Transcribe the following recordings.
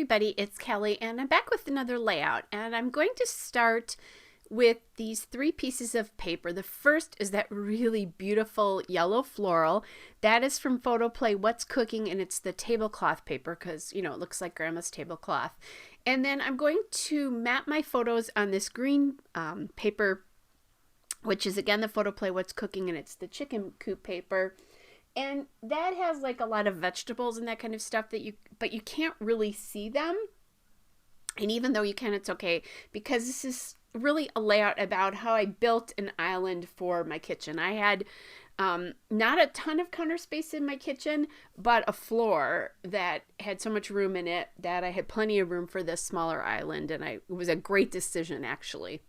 everybody, it's Kelly and I'm back with another layout, and I'm going to start with these 3 pieces of paper. The first is that really beautiful yellow floral. That is from Photoplay What's Cooking, and it's the tablecloth paper because, you know, it looks like grandma's tablecloth. And then I'm going to map my photos on this green paper, which is again the Photoplay What's Cooking, and it's the chicken coop paper. And that has like a lot of vegetables and that kind of stuff but you can't really see them. And even though you can, it's okay, because this is really a layout about how I built an island for my kitchen. I had not a ton of counter space in my kitchen, but a floor that had so much room in it that I had plenty of room for this smaller island. And it was a great decision, actually.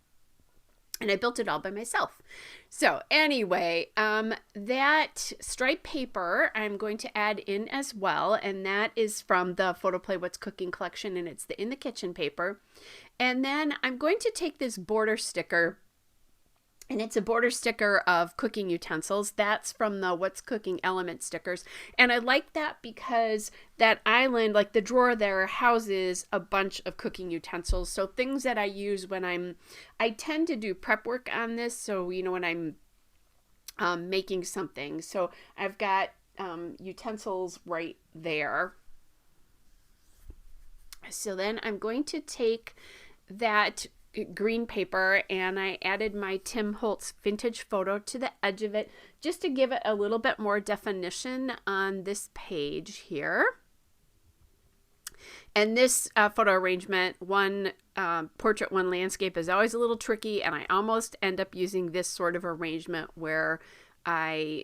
And I built it all by myself. So anyway, that striped paper I'm going to add in as well. And that is from the Photoplay What's Cooking collection. And it's the In the Kitchen paper. And then I'm going to take this border sticker. And it's a border sticker of cooking utensils. That's from the What's Cooking element stickers. And I like that because that island, like the drawer there, houses a bunch of cooking utensils. So things that I use when I tend to do prep work on this. So, you know, when I'm making something. So I've got utensils right there. So then I'm going to take that green paper and I added my Tim Holtz vintage photo to the edge of it just to give it a little bit more definition on this page here. And this photo arrangement, one portrait, one landscape, is always a little tricky, and I almost end up using this sort of arrangement where I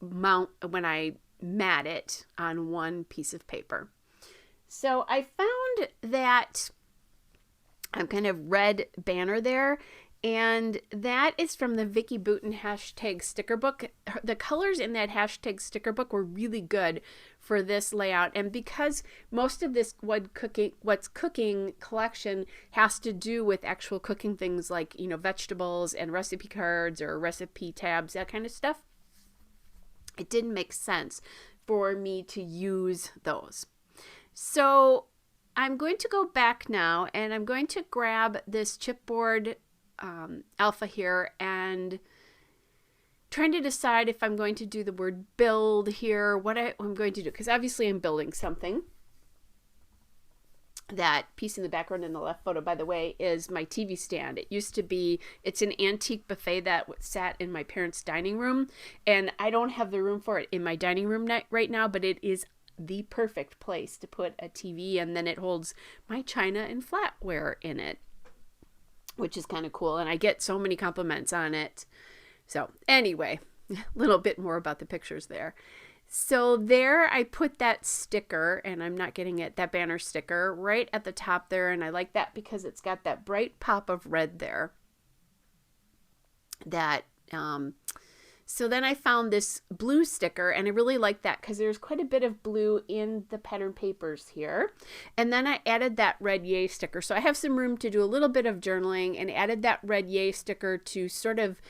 mat it on one piece of paper. So I found that kind of red banner there, and that is from the Vicky Booten hashtag sticker book. The colors in that hashtag sticker book were really good for this layout, and because most of this What's Cooking collection has to do with actual cooking things like, you know, vegetables and recipe cards or recipe tabs, that kind of stuff, it didn't make sense for me to use those. So I'm going to go back now and I'm going to grab this chipboard alpha here and trying to decide if I'm going to do the word build here, what I'm going to do, because obviously I'm building something. That piece in the background in the left photo, by the way, is my TV stand. It's an antique buffet that sat in my parents' dining room, and I don't have the room for it in my dining room right now, but it is the perfect place to put a TV, and then it holds my china and flatware in it, which is kind of cool, and I get so many compliments on it. So anyway, a little bit more about the pictures there. So there I put that sticker, and I'm not getting it, that banner sticker right at the top there, and I like that because it's got that bright pop of red there. So then I found this blue sticker, and I really like that because there's quite a bit of blue in the pattern papers here. And then I added that red yay sticker. So I have some room to do a little bit of journaling, and added that red yay sticker to sort of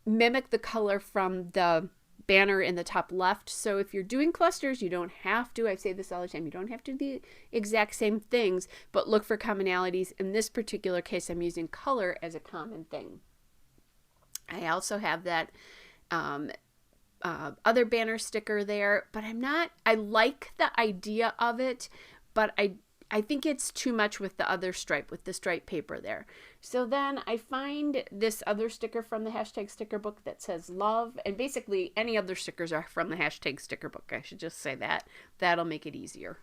mimic the color from the banner in the top left. So if you're doing clusters, you don't have to, I say this all the time, you don't have to do the exact same things, but look for commonalities. In this particular case, I'm using color as a common thing. I also have that other banner sticker there, but I like the idea of it, but I think it's too much with the stripe paper there. So then I find this other sticker from the hashtag sticker book that says love, and basically any other stickers are from the hashtag sticker book. I should just say that. That'll make it easier.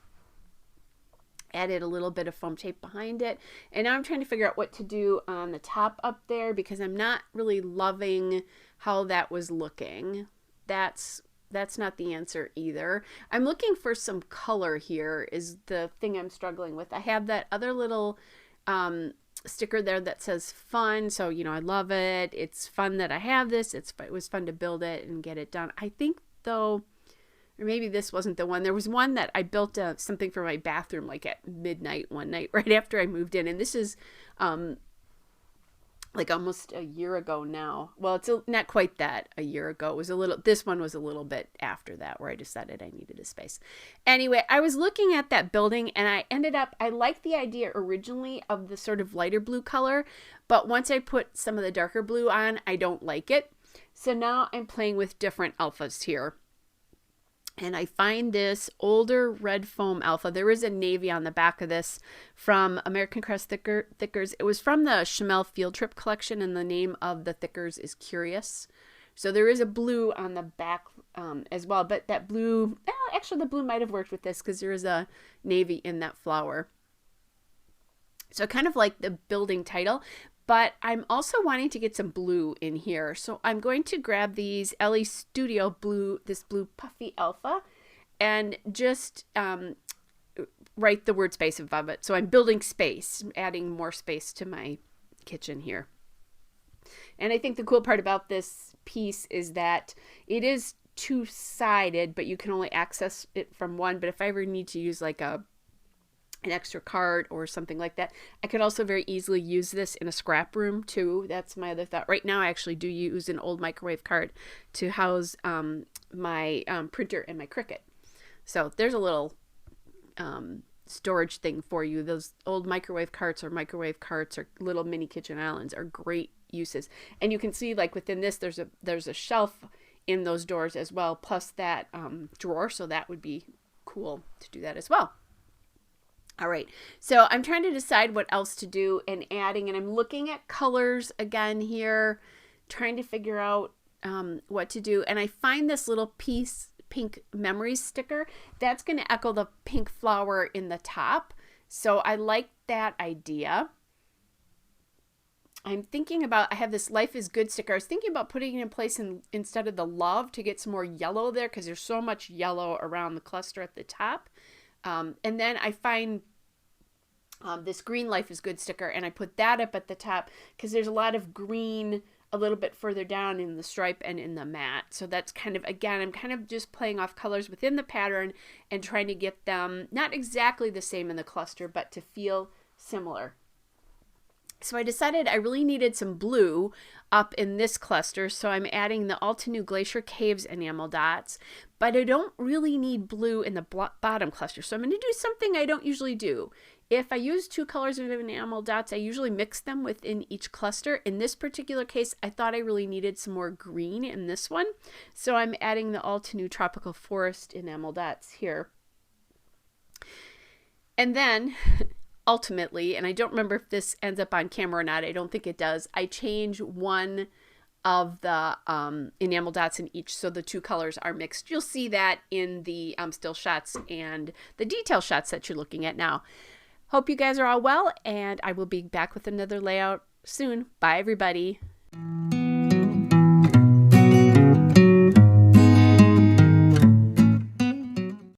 Added a little bit of foam tape behind it, and now I'm trying to figure out what to do on the top up there because I'm not really loving how that was looking. That's not the answer either. I'm looking for some color here is the thing I'm struggling with. I have that other little sticker there that says fun, so you know I love it. It's fun that I have this. It was fun to build it and get it done. I think though, or maybe this wasn't the one. There was one that I built something for my bathroom like at midnight one night right after I moved in. And this is like almost a year ago now. Well, it's not quite that a year ago. It was a little, this one was a little bit after that where I decided I needed a space. Anyway, I was looking at that building and I liked the idea originally of the sort of lighter blue color, but once I put some of the darker blue on, I don't like it. So now I'm playing with different alphas here. And I find this older red foam alpha. There is a navy on the back of this from American Crest Thickers. It was from the Chamel Field Trip collection, and the name of the thickers is Curious. So there is a blue on the back as well. But that blue, actually the blue might have worked with this because there is a navy in that flower. So kind of like the building title. But I'm also wanting to get some blue in here. So I'm going to grab these LE Studio blue, this blue puffy alpha, and just write the word space above it. So I'm building space, adding more space to my kitchen here. And I think the cool part about this piece is that it is two-sided, but you can only access it from one. But if I ever need to use like an extra card or something like that, I could also very easily use this in a scrap room too. That's my other thought. Right now I actually do use an old microwave cart to house my printer and my Cricut. So there's a little storage thing for you. Those old microwave carts or little mini kitchen islands are great uses. And you can see like within this there's a shelf in those doors as well, plus that drawer, so that would be cool to do that as well. All right, so I'm trying to decide what else to do and adding, and I'm looking at colors again here, trying to figure out what to do. And I find this little piece, pink memories sticker, that's going to echo the pink flower in the top. So I like that idea. I'm thinking about, I have this Life is Good sticker. I was thinking about putting it in place instead of the love to get some more yellow there because there's so much yellow around the cluster at the top. And then I find this green Life is Good sticker, and I put that up at the top because there's a lot of green a little bit further down in the stripe and in the mat. So that's kind of, again, I'm kind of just playing off colors within the pattern and trying to get them not exactly the same in the cluster, but to feel similar. So I decided I really needed some blue up in this cluster, so I'm adding the Altenew Glacier Caves enamel dots, but I don't really need blue in the bottom cluster, so I'm going to do something I don't usually do. If I use two colors of enamel dots, I usually mix them within each cluster. In this particular case, I thought I really needed some more green in this one, so I'm adding the Altenew Tropical Forest enamel dots here. And then ultimately, and I don't remember if this ends up on camera or not, I don't think it does, I change one of the enamel dots in each so the two colors are mixed. You'll see that in the still shots and the detail shots that you're looking at now. Hope you guys are all well, and I will be back with another layout soon. Bye, everybody.